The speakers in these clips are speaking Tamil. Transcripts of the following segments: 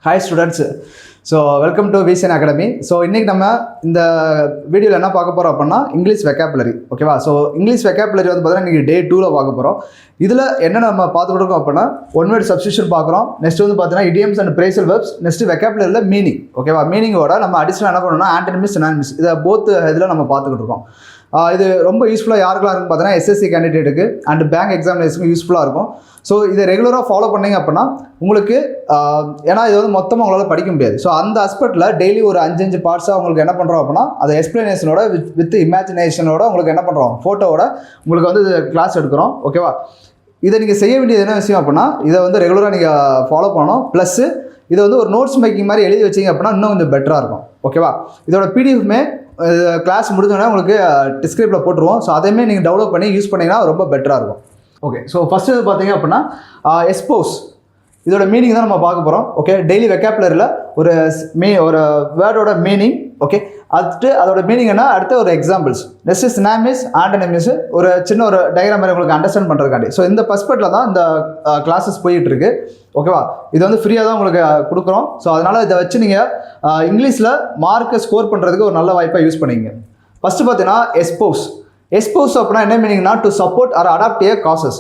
Hi students. Welcome to VCN Academy. இன்னைக்கு நம்ம இந்த வீடியோவில் என்ன பார்க்க போகிறோம் அப்படின்னா இங்கிலீஷ் வெக்காபுலரி. ஓகேவா? இங்கிலீஷ் வெக்காபுலரி வந்து பார்த்தீங்கன்னா இன்றைக்கி டே 2ல் பார்க்க போகிறோம். இதில் என்ன நம்ம பார்த்துக்கிட்டு இருக்கோம் அப்படின்னா ஒன் வேர்ட் சப்ஸ்டியூஷன் பார்க்குறோம். நெக்ஸ்ட் வந்து பார்த்தீங்கன்னா idioms and phrasal verbs. Next வெக்காபுலரியில் மீனிங். ஓகேவா? மீனிங்கோட நம்ம அடிஷனல் என்ன பண்ணணும்னா ஆண்டனிமிஸ் சினானிமிஸ் இதை போத் இதில் நம்ம பார்த்துக்கிட்டு இருக்கோம். இது ரொம்ப யூஸ்ஃபுல்லாக யாருக்கெல்லாம் இருக்குன்னு பார்த்தீங்கன்னா எஸ்எஸ்சி கேண்டிடேட்டுக்கு அண்ட் பேங்க் எக்ஸாமினேஷனுக்கு யூஸ்ஃபுல்லாக இருக்கும். இதை ரெகுலராக ஃபாலோ பண்ணிங்க அப்படின்னா உங்களுக்கு ஏன்னா இது வந்து மொத்தமாக உங்களால் படிக்க முடியாது. அந்த அஸ்பெக்டில் டெய்லி ஒரு 5 பார்ட்ஸாக உங்களுக்கு என்ன பண்ணுறோம் அப்படின்னா அதை எக்ஸ்பிளனேஷனோட வித் இமேஜினேஷனோட உங்களுக்கு என்ன பண்ணுறோம் ஃபோட்டோவோட உங்களுக்கு வந்து கிளாஸ் எடுக்கிறோம். ஓகேவா? இதை நீங்கள் செய்ய வேண்டியது என்ன விஷயம் அப்படின்னா இதை வந்து ரெகுலராக நீங்கள் ஃபாலோ பண்ணணும். ப்ளஸ்ஸு இதை வந்து ஒரு நோட்ஸ் மேக்கிங் மாதிரி எழுதி வச்சிங்க அப்படின்னா இன்னும் கொஞ்சம் பெட்டராக இருக்கும். ஓகேவா? இதோட பிடிஎஃப்மே கிளாஸ் முடிஞ்சோடனே உங்களுக்கு டிஸ்கிரிப்டில் போட்டுருவோம். அதையுமே நீங்கள் டெவலப் பண்ணி யூஸ் பண்ணிங்கன்னா ரொம்ப பெட்டராக இருக்கும். ஓகே, ஃபஸ்ட்டு இது பார்த்தீங்க அப்படின்னா எஸ்போஸ் இதோட மீனிங் தான் நம்ம பார்க்க போகிறோம். ஓகே, டெய்லி வெக்காபுலரியில் ஒரு வேர்டோட மீனிங். ஓகே, அதோட மீனிங் என்ன, அடுத்து ஒரு எக்ஸாம்பிள்ஸ். நெக்ஸ்ட் சினானிமிஸ் ஆண்டனிமிஸ் ஒரு சின்ன ஒரு டயக்ராம் மாதிரி உங்களுக்கு அண்டர்ஸ்டாண்ட் பண்ணுறதுக்காண்டி. இந்த பர்ஸ்பெக்டில் தான் இந்த கிளாஸஸ் போயிட்டு இருக்கு. ஓகேவா? இது வந்து ஃப்ரீயாக தான் உங்களுக்கு கொடுக்குறோம். அதனால் இதை வச்சு நீங்கள் இங்கிலீஷில் மார்க்கை ஸ்கோர் பண்ணுறதுக்கு ஒரு நல்ல வாய்ப்பாக யூஸ் பண்ணிங்க. ஃபஸ்ட்டு பார்த்தீங்கன்னா எஸ்போஸ் அப்படின்னா என்ன மீனிங்னா to support or adopt a causes.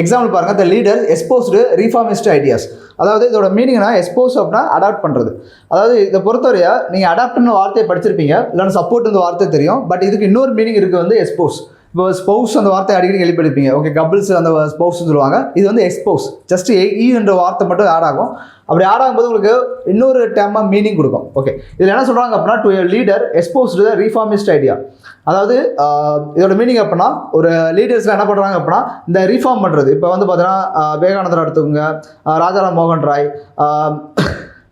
Example பாருங்கள், த லீடர் எஸ்போஸ்டு ரீஃபார்மிஸ்ட் ஐடியாஸ். அதாவது இதோட மீனிங்னா எஸ்போஸ் அப்படின்னா அடாப்ட் பண்ணுறது. அதாவது இதை பொறுத்தவரையா நீங்கள் அடாப்ட்னு வார்த்தையை படிச்சிருப்பீங்க, இல்லைன்னா சப்போர்ட் இந்த வார்த்தை தெரியும். பட் இதுக்கு இன்னொரு மீனிங் இருக்குது வந்து எஸ்போஸ். இப்போ ஸ்பௌஸ் அந்த வார்த்தை அடிக்கடி கேள்விப்பட்டிருப்பீங்க. ஓகே, கபிள்ஸ் அந்த ஸ்பௌஸ்ன்னு சொல்லுவாங்க. இது வந்து எக்ஸ்போஸ். ஜஸ்ட் என்ற வார்த்தை மட்டும் ஆட் ஆகும். அப்படி ஆட் ஆகும்போது உங்களுக்கு இன்னொரு டேமாக மீனிங் கொடுக்கும். ஓகே, இதில் என்ன சொல்கிறாங்க அப்படின்னா to a leader espoused the reformist idea. அதாவது இதோட மீனிங் அப்படின்னா ஒரு லீடர்ஸில் என்ன பண்ணுறாங்க அப்படின்னா இந்த ரீஃபார்ம் பண்ணுறது. இப்போ வந்து பார்த்தீங்கன்னா விவேகானந்தர் எடுத்துக்கோங்க, ராஜாராம் மோகன் ராய்,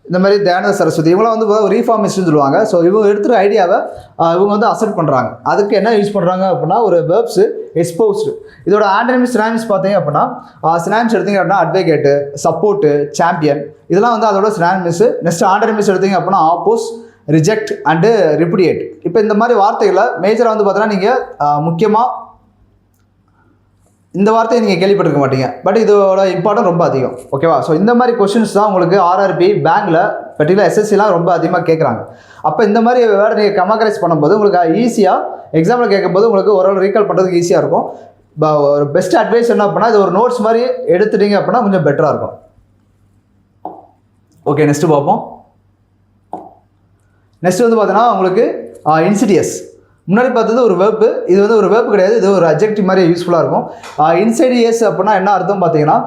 இந்த மாதிரி தயானந்த சரஸ்வதி, இவங்களாம் வந்து ரீஃபார்மிஸ்ட்னு சொல்லுவாங்க. இவங்க எடுத்துகிற ஐடியாவை இவங்க வந்து அசெப்ட் பண்ணுறாங்க. அதுக்கு என்ன யூஸ் பண்ணுறாங்க அப்படின்னா ஒரு வெர்ப்ஸு எக்ஸ்போஸ்டு. இதோட ஆண்டனிமிஸ் சினானிமிஸ் பார்த்தீங்க அப்படின்னா சினானிமிஸ் எடுத்தீங்க அப்படின்னா அட்வொகேட்டு, சப்போர்ட்டு, சாம்பியன், இதெல்லாம் வந்து அதோட சினானிமிஸ். நெக்ஸ்ட் ஆண்டனிமிஸ் எடுத்தீங்க அப்படின்னா ஆப்போஸ், ரிஜெக்ட் அண்டு ரிப்புடியேட். இப்போ இந்த மாதிரி வார்த்தைகளை மேஜராக வந்து பார்த்தீங்கன்னா நீங்கள் முக்கியமாக இந்த வார்த்தையை நீங்கள் கேள்விப்பட்டிருக்க மாட்டீங்க. பட் இதோட இம்பார்ட்டன்ட் ரொம்ப அதிகம். ஓகேவா? இந்த மாதிரி கொஸ்டின்ஸ் தான் உங்களுக்கு ஆர்ஆர்பி பேங்க்கில் பர்டிகுலர் எஸ்எஸ்சிலாம் ரொம்ப அதிகமாக கேட்குறாங்க. அப்போ இந்த மாதிரி வேறு நீங்கள் கமகரைஸ் பண்ணும்போது உங்களுக்கு ஈஸியாக எக்ஸாமில் கேட்கும்போது உங்களுக்கு ஓரளவு ரீகால் பண்ணுறதுக்கு ஈஸியாக இருக்கும். ஒரு பெஸ்ட் அட்வைஸ் என்ன அப்படின்னா இது ஒரு நோட்ஸ் மாதிரி எடுத்துட்டீங்க அப்படின்னா கொஞ்சம் பெட்டராக இருக்கும். ஓகே, நெக்ஸ்ட்டு பார்ப்போம். நெக்ஸ்ட் வந்து பார்த்தீங்கன்னா உங்களுக்கு இன்சிடியஸ். முன்னாடி பார்த்தது ஒரு வேர்ப்பு, இது வந்து ஒரு வேர்ப்பு கிடையாது, இது ஒரு அட்ஜெக்டிவ் மாதிரி யூஸ்ஃபுல்லாக இருக்கும். இன்சைடியஸ் அப்படின்னா என்ன அர்த்தம் பார்த்தீங்கன்னா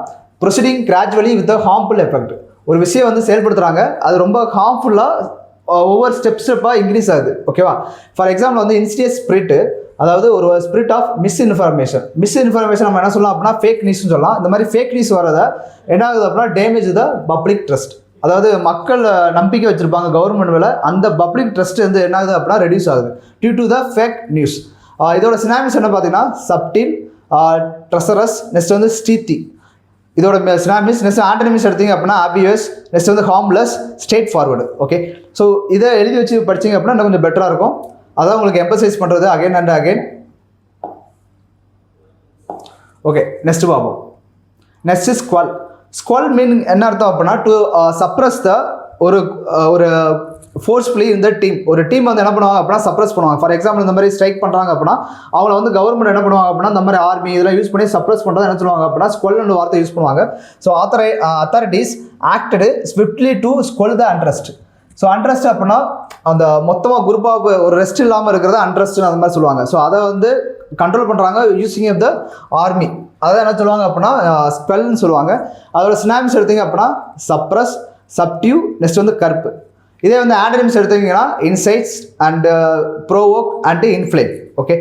proceeding gradually with harmful effect. ஒரு விஷயம் வந்து செயல்படுத்துகிறாங்க, அது ரொம்ப ஹார்ம்ஃபுல்லாக ஒவ்வொரு ஸ்டெப்பாக இன்க்ரீஸ் ஆகுது. ஓகேவா? ஃபார் எக்ஸாம்பிள் வந்து இன்சிடியஸ் ஸ்பிரிட், அதாவது ஒரு ஸ்பிரிட் ஆஃப் மிஸ்இன்ஃபர்மேஷன் நம்ம என்ன சொல்லலாம் அப்படின்னா ஃபேக் நியூஸ்னு சொல்லலாம். இந்த மாதிரி ஃபேக் நியூஸ் வரதை என்ன ஆகுது அப்படின்னா டேமேஜ் த பப்ளிக் ட்ரஸ்ட். அதாவது மக்கள் நம்பிக்கை வச்சுருப்பாங்க கவர்மெண்ட் மேலே, அந்த பப்ளிக் ட்ரஸ்ட் வந்து என்ன ஆகுது அப்படின்னா ரெடியூஸ் ஆகுது due to the fake news. இதோட சினானிமிஸ் என்ன பார்த்தீங்கன்னா சப்டில், ட்ரெஸரஸ், நெக்ஸ்ட் வந்து ஸ்டீத்தி. இதோட சினானிமிஸ். நெக்ஸ்ட் ஆண்டனிமிஸ் எடுத்தீங்க அப்படின்னா ஆபியஸ், நெக்ஸ்ட் வந்து ஹார்ம்லெஸ், ஸ்ட்ரெயிட் ஃபார்வர்டு. ஓகே, இதை எழுதி வச்சு படிச்சிங்க அப்படின்னா இன்னும் கொஞ்சம் பெட்டராக இருக்கும். அதான் உங்களுக்கு எம்பசைஸ் பண்ணுறது again and again. Okay, next பார்ப்போம். நெக்ஸ்ட் ஸ்குவல் மீன் என்ன அர்த்தம் அப்படின்னா டு சப்ரஸ் த ஒரு ஃபோர்ஸ்ஃபுல்லி இந்த டீம். ஒரு டீம் வந்து என்ன பண்ணுவாங்க அப்படின்னா சப்ரஸ் பண்ணுவாங்க. ஃபார் எக்ஸாம்பிள் இந்த மாதிரி ஸ்ட்ரைக் பண்ணுறாங்க அப்படின்னா அவங்கள வந்து கவர்மெண்ட் என்ன பண்ணுவாங்க அப்படின்னா இந்த மாதிரி ஆர்மி இதெல்லாம் யூஸ் பண்ணி சப்ரஸ் பண்ணுறது என்ன சொல்லுவாங்க அப்படின்னா ஸ்குவல்னு வார்த்தை யூஸ் பண்ணுவாங்க. Authorities ஆக்டடு swiftly to ஸ்குவல் the untrust. Untrust அப்படின்னா அந்த மொத்தமாக குரூப்பாக ஒரு ரெஸ்ட் இல்லாமல் இருக்கிறத அன்ட்ரஸ்ட்னு அந்த மாதிரி சொல்லுவாங்க. அதை வந்து கண்ட்ரோல் பண்ணுறாங்க யூஸிங் ஆஃப் த ஆர்மி. அதை என்ன சொல்லுவாங்க அப்படின்னா ஸ்பெல்னு சொல்லுவாங்க. அதோட சினானிமிஸ் எடுத்தீங்க அப்படின்னா சப்ரஸ், சப்டிவ், நெக்ஸ்ட் வந்து கர்ப். இதே வந்து ஆண்டனிமிஸ் எடுத்தீங்கன்னா insights and provoke and inflame. Okay,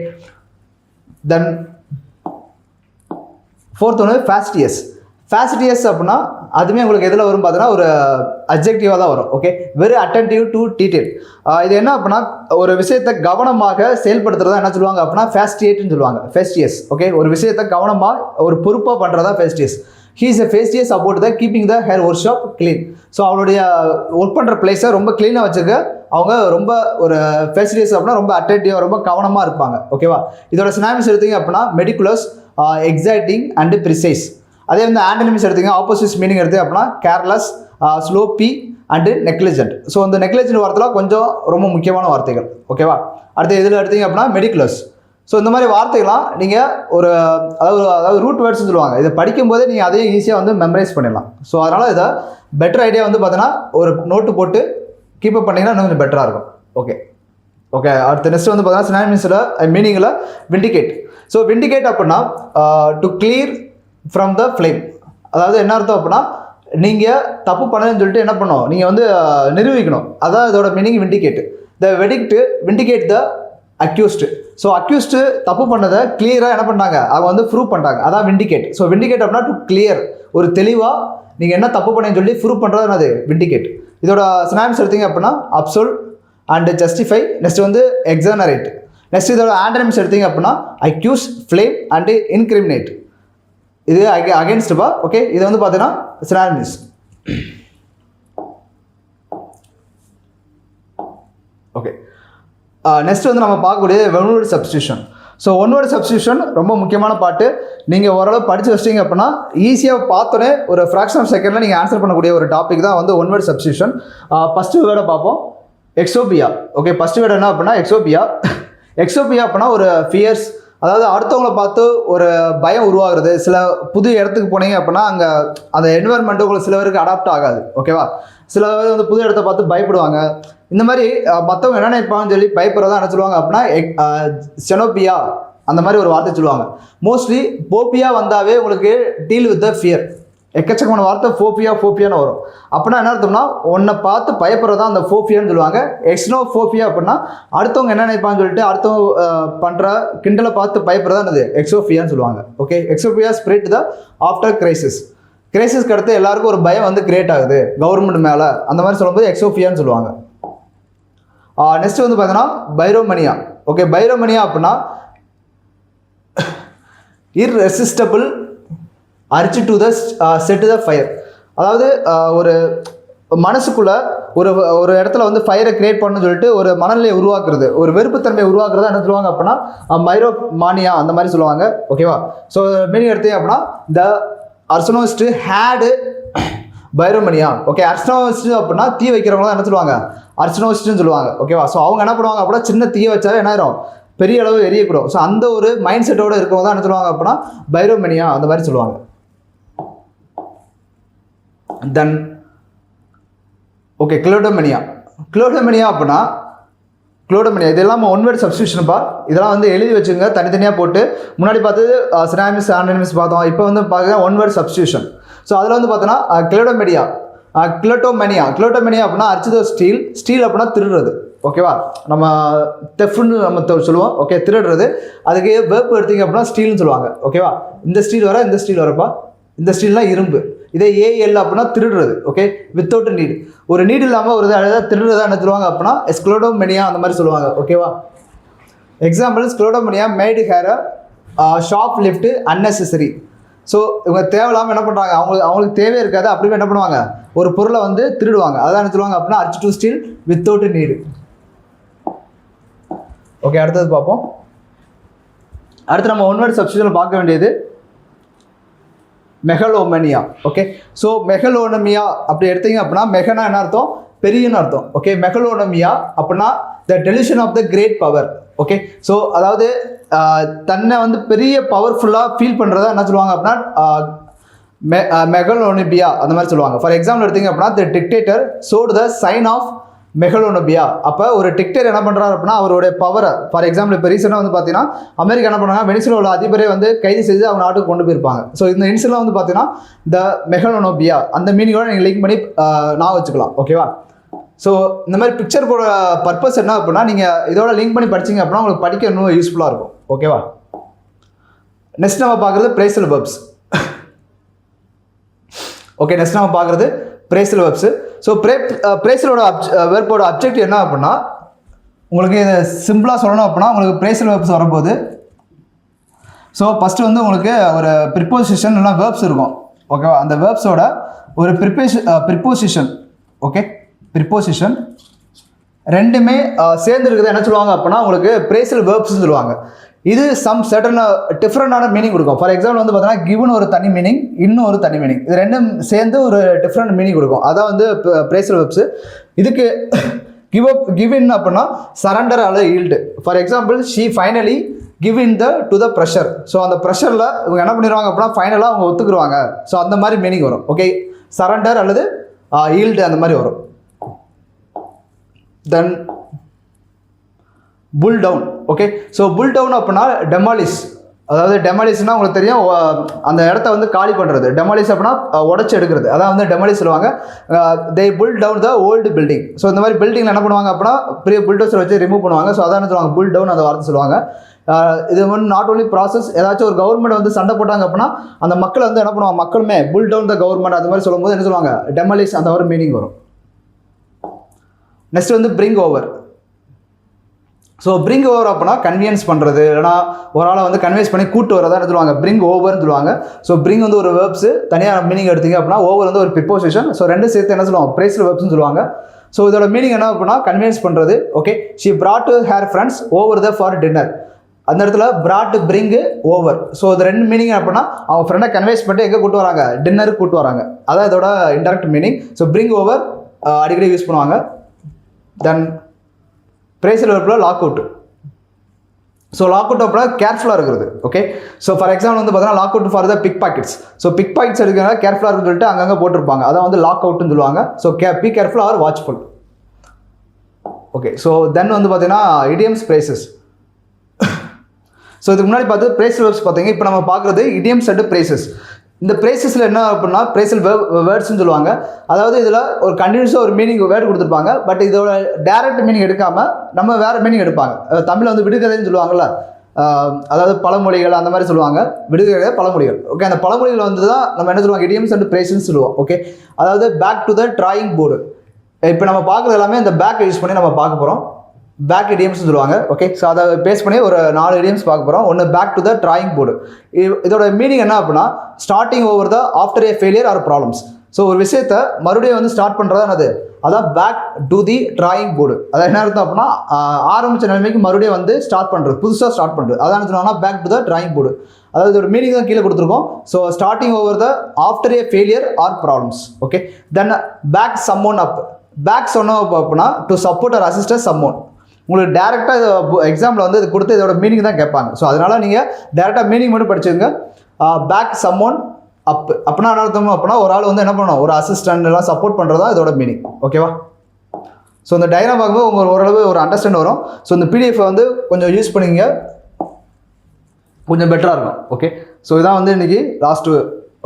then fourth ஒன்று ஃபேசிட்டியஸ் அப்படின்னா அதுவுமே உங்களுக்கு எதில் வரும் பார்த்தீங்கன்னா ஒரு அட்ஜெக்டிவாக தான் வரும். Okay, very attentive to detail. இது என்ன அப்படின்னா ஒரு விஷயத்தை கவனமாக செயல்படுத்துறதா என்ன சொல்லுவாங்க அப்படின்னா ஃபேஸ்டியேட்னு சொல்லுவாங்க. ஃபேஸ்டியஸ். ஓகே, ஒரு விஷயத்தை கவனமாக ஒரு பொறுப்பாக பண்ணுறதா fastidious. He is a fastidious about the keeping the hair workshop clean. அவருடைய ஒர்க் பண்ணுற பிளேஸை ரொம்ப க்ளீனாக வச்சுக்க அவங்க ரொம்ப ஒரு ஃபேஸ்டியஸ் அப்படின்னா ரொம்ப அட்டென்டிவாக ரொம்ப கவனமாக இருப்பாங்க. ஓகேவா? இதோட சினானிமிஸ் எடுத்தீங்க அப்படின்னா மெடிகுலஸ், எக்ஸைட்டிங் அண்டு ப்ரிசைஸ். அதே வந்து ஆண்டனிம்ஸ் எடுத்தீங்க ஆப்போசிட்ஸ் மீனிங் எடுத்து அப்படின்னா கேர்லெஸ், ஸ்லோப்பி அண்டு நெக்லிஜென்ட். ஸோ இந்த நெக்லிஜென்ட் வார்த்தைலாம் கொஞ்சம் ரொம்ப முக்கியமான வார்த்தைகள். ஓகேவா? அடுத்து இதில் எடுத்தீங்க அப்படின்னா மெடிகுலஸ். ஸோ இந்த மாதிரி வார்த்தைகள்லாம் நீங்கள் ஒரு அதாவது ரூட் வேர்ட்ஸ்னு சொல்லுவாங்க. இதை படிக்கும்போதே நீங்கள் அதையும் ஈஸியாக வந்து மெமரைஸ் பண்ணிடலாம். ஸோ அதனால் இதை பெட்டர் ஐடியா வந்து பார்த்தீங்கன்னா ஒரு நோட்டு போட்டு கீப்பப் பண்ணிங்கன்னா இன்னும் கொஞ்சம் பெட்டராக இருக்கும். ஓகே அடுத்து நெக்ஸ்ட் வந்து பார்த்தீங்கன்னா சினானிம்ஸில் மீனிங்கில் விண்டிகேட். ஸோ விண்டிகேட் அப்படின்னா to clear from the flame. அதாவது என்ன அர்த்தம் அப்படின்னா நீங்கள் தப்பு பண்ணலன்னு சொல்லிட்டு என்ன பண்ணணும், நீங்கள் வந்து நிரூபிக்கணும். அதான் இதோட மீனிங் விண்டிகேட். த வெடிக்ட் விண்டிகேட் த அக்யூஸ்டு. ஸோ அக்யூஸ்டு தப்பு பண்ணதை கிளியராக என்ன பண்ணாங்க, அவங்க வந்து ப்ரூவ் பண்ணிட்டாங்க. அதான் விண்டிகேட். ஸோ விண்டிகேட் அப்படின்னா டு கிளியர், ஒரு தெளிவாக நீங்கள் என்ன தப்பு பண்ணேன்னு சொல்லி ப்ரூவ் பண்ணுறது என்னது விண்டிகேட். இதோட சினானிம்ஸ் எடுத்தீங்க அப்படின்னா அப்சோல் அண்ட் ஜஸ்டிஃபை. நெக்ஸ்ட் வந்து எக்ஸானரேட். நெக்ஸ்ட் இதோட ஆண்டனிம்ஸ் எடுத்தீங்க அப்படின்னா அக்யூஸ், ஃப்ளேம் அண்டு இன்கிரிமினேட். இது அகேன்ஸ்டுப்பா. ஓகே, இது வந்து பார்த்தீங்கன்னா சினானிம்ஸ். ஓகே, நெக்ஸ்ட் வந்து நம்ம பார்க்கக்கூடிய one word substitution. So one word substitution ரொம்ப முக்கியமான பாட்டு. நீங்கள் ஓரளவு படித்து வச்சிட்டிங்க அப்படின்னா ஈஸியாக பார்த்தோன்னே ஒரு ஃப்ராக்ஷன் ஆஃப் செகண்டில் நீங்கள் ஆன்சர் பண்ணக்கூடிய ஒரு டாபிக் தான் வந்து ஒன் வேர்ட் சப்ஸ்டியூஷன். ஃபஸ்ட்டு வேர்டை பார்ப்போம், எக்ஸோபியா. ஓகே, ஃபஸ்ட்டு வேர்டு என்ன அப்படின்னா எக்ஸோபியா. எக்ஸோபியா அப்படின்னா ஒரு ஃபியர்ஸ், அதாவது அடுத்தவங்களை பார்த்து ஒரு பயம் உருவாகிறது. சில புது இடத்துக்கு போனீங்க அப்படின்னா அங்கே அந்த என்வரன்மெண்ட்டு உங்களுக்கு சில பேருக்கு அடாப்ட் ஆகாது. ஓகேவா? சில பேர் வந்து புது இடத்த பார்த்து பயப்படுவாங்க. இந்த மாதிரி மற்றவங்க என்ன நினைப்பாங்கன்னு சொல்லி பயப்படுறதா என்ன சொல்லுவாங்க அப்படின்னா செனோபியா, அந்த மாதிரி ஒரு வார்த்தை சொல்லுவாங்க. மோஸ்ட்லி போபியா வந்தாவே உங்களுக்கு டீல் வித் த ஃபியர். எக்கச்சக்கமான வார்த்தை ஃபோபியான்னு வரும். அப்படின்னா என்ன அர்த்தம்னா உன்னை பார்த்து பயப்படுறதா அந்த ஃபோபியான்னு சொல்லுவாங்க. எக்ஸ்னோஃபோபியா அப்படின்னா அடுத்தவங்க என்ன நினைப்பான்னு சொல்லிட்டு அடுத்தவங்க பண்ணுற கிண்டலை பார்த்து பயப்படுறதா என்னது எக்ஸோஃபியான்னு சொல்லுவாங்க. ஓகே, எக்ஸோஃபியா ஸ்ப்ரெட் த ஆஃப்டர் கிரைசிஸ்க்கு அடுத்து எல்லாருக்கும் ஒரு பயம் வந்து கிரியேட் ஆகுது கவர்மெண்ட் மேலே, அந்த மாதிரி சொல்லும்போது எக்ஸோஃபியான்னு சொல்லுவாங்க. நெக்ஸ்ட் வந்து பார்த்தீங்கன்னா பைரோமனியா. ஓகே, பைரோமனியா அப்படின்னா irresistible urge to the set the fire. அதாவது ஒரு மனசுக்குள்ள ஒரு இடத்துல வந்து ஃபயரை கிரியேட் பண்ணணும்னு சொல்லிட்டு ஒரு மனநிலையை உருவாக்குறது, ஒரு வெறுப்புத்தன்மையை உருவாக்குறதா என்ன சொல்லுவாங்க அப்படின்னா மைரோமானியா, அந்த மாதிரி சொல்லுவாங்க. ஓகேவா? ஸோ மீனிங் எடுத்தீங்க அப்படின்னா த அர்சனோஸ்ட் ஹேடு பைரோமனியா. ஓகே, அர்சனோஸ்ட் அப்படின்னா தீ வைக்கிறவங்க தான் என்ன சொல்லுவாங்க அர்சனோஸ்ட்னு சொல்லுவாங்க. ஓகேவா? ஸோ அவங்க என்ன பண்ணுவாங்க அப்படின்னா சின்ன தீயை வச்சாவே என்ன ஆயிரும், பெரிய அளவு எரியக்கூடும். ஸோ அந்த ஒரு மைண்ட் செட்டோடு இருக்கவங்க தான் என்ன சொல்லுவாங்க அப்படின்னா பைரோமனியா, அந்த மாதிரி சொல்லுவாங்க. தென் ஓகே, கிளோடோமனியா அப்படின்னா இதெல்லாம் ஒன் வேர்ட் சப்ஸ்டியூஷன்ப்பா. இதெல்லாம் வந்து எழுதி வச்சுங்க தனித்தனியாக போட்டு. முன்னாடி பார்த்தது சினானிம்ஸ் ஆண்டனிம்ஸ் பார்த்தோம். இப்போ வந்து பார்க்க ஒன் வேர்ட் சப்ஸ்டியூஷன். ஸோ அதில் வந்து பார்த்தோன்னா கிளோட்டோமேனியா அப்படின்னா அர்ச்சித ஸ்டீல் அப்படின்னா திருடுறது. ஓகேவா? நம்ம தெஃப்னு நம்ம சொல்லுவோம். ஓகே, திருடுறது. அதுக்கு வேர்ப் எடுத்தீங்க அப்படின்னா ஸ்டீல்னு சொல்லுவாங்க. ஓகேவா? இந்த ஸ்டீல் வரப்பா, இந்த ஸ்டீல்னால் இரும்பு. இதே ஏஎல் அப்படின்னா திருடுறது. ஓகே, வித்தவுட் நீட், ஒரு நீட் இல்லாமல் ஒரு திருடுறதா என்ன சொல்லுவாங்க அப்படின்னா ஸ்க்ளோடோமேனியா, அந்த மாதிரி சொல்லுவாங்க. ஓகேவா? Example, kleptomania made her shoplift unnecessary. So இவங்க தேவையில்லாமல் என்ன பண்ணுறாங்க, அவங்களுக்கு தேவையே இருக்காது, அப்படியே என்ன பண்ணுவாங்க ஒரு பொருளை வந்து திருடுவாங்க. அதான் என்ன சொல்லுவாங்க அப்படின்னா urge to steal without need. Okay, அடுத்தது பார்ப்போம். அடுத்து நம்ம ஒன் வேர்ட் சப்ஸ்டியூஷன் பார்க்க வேண்டியது மெகலோமனியா. ஓகே, ஸோ மெகலோனமியா அப்படி எடுத்தீங்க அப்படின்னா மெகனா என்ன அர்த்தம், பெரியன்னு அர்த்தம். ஓகே, மெகலோனமியா அப்படின்னா the delusion of the great power. Okay, so அதாவது தன்னை வந்து பெரிய பவர்ஃபுல்லாக ஃபீல் பண்ணுறதா என்ன சொல்லுவாங்க அப்படின்னா மெகலோனபியா, அந்த மாதிரி சொல்லுவாங்க. ஃபார் எக்ஸாம்பிள் எடுத்தீங்க அப்படின்னா த டிக்டேட்டர் சோட் த சைன் ஆஃப் மெகலோனபியா. அப்போ ஒரு டிக்டேட்டர் என்ன பண்ணுறாரு அப்படின்னா அவருடைய பவரை, ஃபார் எக்ஸாம்பிள் இப்போ ரீசெண்டாக வந்து பார்த்தீங்கன்னா அமெரிக்கா என்ன பண்ணாங்க, வெனிசுலாவோட அதிபரே வந்து கைது செய்து அவங்க நாட்டுக்கு கொண்டு போயிருப்பாங்க. ஸோ இந்த இன்சிடென்ட் வந்து பார்த்தீங்கன்னா த மெகலோனபியா, அந்த மீனிங்கோட நீங்கள் லிங்க் பண்ணி நான் வச்சுக்கலாம். ஓகேவா? ஸோ இந்த மாதிரி பிக்சர் போட பர்பஸ் என்ன அப்படின்னா நீங்கள் இதோட லிங்க் பண்ணி படிச்சிங்க அப்படின்னா உங்களுக்கு படிக்க இன்னும் யூஸ்ஃபுல்லாக இருக்கும். ஓகேவா? நெக்ஸ்ட் நம்ம பார்க்குறது பிரேசல் வெர்ப்ஸ். ஓகே, நெக்ஸ்ட் நம்ம பார்க்குறது பிரேசல் வெர்ப்ஸ். ஸோ பிரேசலோட வெர்போட அப்ஜெக்ட் என்ன அப்படின்னா உங்களுக்கு இதை சிம்பிளாக சொல்லணும் அப்படின்னா உங்களுக்கு பிரேசல் வெர்ப்ஸ் வரும்போது ஸோ ஃபஸ்ட்டு வந்து உங்களுக்கு ஒரு ப்ரிப்போசிஷன் இல்லைனா வேர்ப்ஸ் இருக்கும். ஓகேவா? அந்த வேர்ப்ஸோட ஒரு ப்ரிப்போசிஷன். ஓகே, ப்ரிப்போசிஷன் ரெண்டுமே சேர்ந்து இருக்குது என்ன சொல்லுவாங்க அப்படின்னா உங்களுக்கு பிரேசல் வேர்ப்ஸ்ன்னு சொல்லுவாங்க. இது சம் சர்டன் டிஃப்ரெண்டான மீனிங் கொடுக்கும். ஃபார் எக்ஸாம்பிள் வந்து பார்த்தீங்கன்னா கிவ்னு ஒரு தனி மீனிங், இன்னும் ஒரு தனி மீனிங், இது ரெண்டும் சேர்ந்து ஒரு டிஃப்ரெண்ட் மீனிங் கொடுக்கும். அதான் வந்து பிரேசல் வெர்ப்ஸ். இதுக்கு கிவ் இன் அப்படின்னா சரண்டர் அல்லது yield. For example she finally give in to the pressure. So அந்த ப்ரெஷரில் இவங்க என்ன பண்ணிடுவாங்க அப்படின்னா ஃபைனலாக அவங்க ஒத்துக்குருவாங்க. ஸோ அந்த மாதிரி மீனிங் வரும். ஓகே, சரண்டர் அல்லது ஈல்டு அந்த மாதிரி வரும். Then pull down. Okay, so pull down அப்படின்னா டெமாலிஷ். அதாவது டெமாலிஷ்னா உங்களுக்கு தெரியும், அந்த இடத்த வந்து காலி பண்ணுறது. டெமாலிஷ் அப்படின்னா உடச்சி எடுக்கிறது, அதான் வந்து டெமாலிஷ் சொல்லுவாங்க. They pull down the old building. So இந்த மாதிரி பில்டிங்கில் என்ன பண்ணுவாங்க அப்படின்னா பெரிய புல்டோசர் வச்சு ரிமூவ் பண்ணுவாங்க. ஸோ அதான் சொல்லுவாங்க புல் டவுன், அந்த வார்த்தை சொல்லுவாங்க. இது வந்து நாட் ஓன்லி ப்ராசஸ். ஏதாச்சும் ஒரு கவர்மெண்ட் வந்து சண்டை போட்டாங்க அப்படின்னா அந்த மக்கள் வந்து என்ன பண்ணுவாங்க, மக்களுமே புல் டவுன் த கவர்மெண்ட் அது மாதிரி சொல்லும்போது என்ன சொல்லுவாங்க, டெமாலிஷ் அந்த ஒரு மீனிங் வரும். நெக்ஸ்ட் வந்து bring over. So bring over அப்படின்னா கன்வியன்ஸ் பண்ணுறது, இல்லைனா ஒரு ஆளை வந்து கன்வின்ஸ் பண்ணி கூட்டு வரதான் என்ன சொல்லுவாங்க, பிரிங் ஓவர்னு சொல்லுவாங்க. ஸோ பிரிங் வந்து ஒரு வேர்ப்ஸ், தனியாக மீனிங் எடுத்தீங்க அப்படின்னா ஓவர் வந்து ஒரு ப்ரிப்போசிஷன். ஸோ ரெண்டு சேர்த்து என்ன சொல்லுவாங்க, பிரேசல் வேர்ப்ஸ்னு சொல்லுவாங்க. ஸோ இதோட மீனிங் என்ன அப்படின்னா கன்வின்ஸ் பண்ணுறது. Okay, she brought her friends over the for dinner. அந்த இடத்துல brought bring over. ஸோ இது ரெண்டு மீனிங் அப்படின்னா அவங்க ஃப்ரெண்டை கன்வின்ஸ் பண்ணிட்டு எங்கே கூட்டு வராங்க, டின்னருக்கு கூட்டு வராங்க. அதான் இதோட indirect meaning. So bring over அடிக்கடி யூஸ் பண்ணுவாங்க. தென் பிரேசல் வெர்பில் look out. So look out அப்படின்னா கேர்ஃபுல்லாக இருக்கிறது. ஓகே, ஸோ ஃபார் எக்ஸாம்பிள் வந்து பார்த்தீங்கன்னா look out for the pickpockets. So pickpockets எடுக்கிறதா கேர்ஃபுல்லாக இருக்குன்னு சொல்லிட்டு அங்கங்கே போட்டிருப்பாங்க, அதான் வந்து லாக் அவுட்னு சொல்லுவாங்க. So be careful or watchful. Okay, so then வந்து பார்த்தீங்கன்னா இடியம்ஸ் பிரேசஸ். ஸோ இதுக்கு முன்னாடி பார்த்து பிரேசல் வெர்ப்ஸ் பார்த்தீங்க. இப்போ நம்ம பார்க்குறது இடியம்ஸ் அண்ட் பிரேசஸ். இந்த பிரேசஸில் என்ன அப்படின்னா பிரேசல் வேர்ட்ஸ்னு சொல்லுவாங்க. அதாவது இதில் ஒரு கண்டினியூஸாக ஒரு மீனிங் வேர்டு கொடுத்துருப்பாங்க. பட் இதோட டேரக்ட் மீனிங் எடுக்காமல் நம்ம வேறு மீனிங் எடுப்பாங்க. தமிழில் வந்து விடுகதைன்னு சொல்லுவாங்கள்ல, அதாவது பழமொழிகள் அந்த மாதிரி சொல்லுவாங்க. விடுகதை பழமொழிகள். ஓகே, அந்த பழமொழிகள் வந்து தான் நம்ம என்ன சொல்லுவாங்க, இடியம்ஸ் அண்ட் பிரேசஸ் சொல்லுவோம். ஓகே, அதாவது back to the drawing board. இப்போ நம்ம பார்க்குறது எல்லாமே இந்த பேக் யூஸ் பண்ணி நம்ம பார்க்க போகிறோம். பேக் இடியம்ஸ் சொல்லுவாங்க. ஓகே, ஸோ அதை பேஸ் பண்ணி ஒரு 4 இடியம்ஸ் பார்க்க போகிறோம். ஒன்று back to the drawing board. இதோட மீனிங் என்ன அப்படின்னா starting over the after a failure or problems. So ஒரு விஷயத்தை மறுபடியும் வந்து ஸ்டார்ட் பண்ணுறதா என்னது, அதான் back to the drawing board. அதாவது என்ன அர்த்தம் அப்படின்னா ஆரம்பித்த நிலைமைக்கு மறுபடியும் வந்து ஸ்டார்ட் பண்ணுறது, புதுசாக ஸ்டார்ட் பண்ணுறது. அதான் சொல்லுவாங்கன்னா back to the drawing board. அதாவது ஒரு மீனிங் தான் கீழே கொடுத்துருக்கோம். So starting over the after a failure or problems. Okay, then back someone up. Back சொன்னோம் அப்படின்னா to support or assist someone. உங்களுக்கு டேரெக்டாக எக்ஸாம்பிள் வந்து இது கொடுத்து இதோட மீனிங் தான் கேட்பாங்க. ஸோ அதனால் நீங்கள் டேரெக்டாக மீனிங் மட்டும் படிச்சுங்க. பேக் சம்மோன் அப் அப்படின்னா என்ன அர்த்தம் அப்படின்னா ஒரு ஆள் வந்து என்ன பண்ணணும், ஒரு அசிஸ்டன்ட் எல்லாம் சப்போர்ட் பண்ணுறது தான் இதோட மீனிங். ஓகேவா? ஸோ இந்த டயக்ராம் பார்க்கும்போது உங்களுக்கு ஓரளவு ஒரு அண்டர்ஸ்டாண்ட் வரும். ஸோ இந்த பிடிஎஃப் வந்து கொஞ்சம் யூஸ் பண்ணிங்க, கொஞ்சம் பெட்டராக இருக்கும். ஓகே, ஸோ இதான் வந்து இன்றைக்கி லாஸ்ட்டு.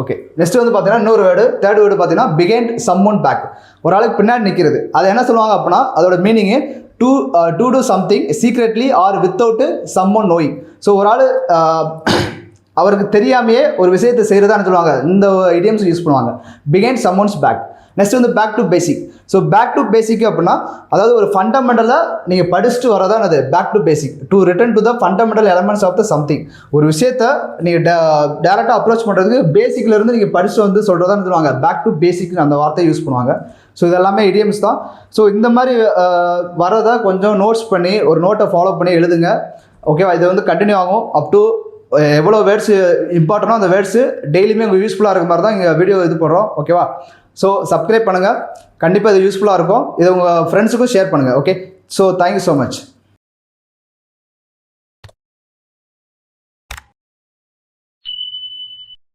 ஓகே, நெக்ஸ்ட் வந்து பார்த்தீங்கன்னா இன்னொரு வேர்டு, தேர்ட் வேர்டு பார்த்தீங்கன்னா பிகைண்ட் சம்மோன் பேக். ஒரு ஆளுக்கு பின்னாடி நிற்கிறது. அதை என்ன சொல்லுவாங்க அப்படின்னா அதோட meaning to do something secretly or without someone knowing. So ஒரு ஆள் அவருக்கு தெரியாமையே ஒரு விஷயத்தை செய்கிறதான்னு சொல்லுவாங்க. இந்த இடியம்ஸ் யூஸ் பண்ணுவாங்க, பிகைண்ட் சம்மோன்ஸ் பேக். நெக்ஸ்ட் வந்து back to basic. So back to basic அப்படின்னா அதாவது ஒரு ஃபண்டமெண்டலாக நீங்கள் படிச்சுட்டு வரதான் அது back to basic. To return to the fundamental elements of the something. ஒரு விஷயத்தை நீங்கள் டேரெக்டாக அப்ரோச் பண்ணுறதுக்கு பேசிக்லேருந்து நீங்கள் படிச்சுட்டு வந்து சொல்கிறதான்னு சொல்லுவாங்க பேக் டு பேசிக், அந்த வார்த்தையை யூஸ் பண்ணுவாங்க. ஸோ இதெல்லாமே இடியம்ஸ் தான். ஸோ இந்த மாதிரி வரதை கொஞ்சம் நோட்ஸ் பண்ணி ஒரு நோட்டை ஃபாலோ பண்ணி எழுதுங்க. ஓகேவா? இது வந்து கண்டினியூ ஆகும் அப் டு எவ்வளோ வேர்ட்ஸ் இம்பார்ட்டனோ அந்த வேர்ட்ஸு டெய்லியுமே உங்களுக்கு யூஸ்ஃபுல்லாக இருக்க மாதிரி தான் இங்கே வீடியோ இது பண்ணுறோம். ஓகேவா? ஸோ சப்ஸ்கிரைப் பண்ணுங்கள், கண்டிப்பாக இது யூஸ்ஃபுல்லாக இருக்கும். இதை உங்கள் ஃப்ரெண்ட்ஸுக்கும் ஷேர் பண்ணுங்கள். Okay, so thank you so much.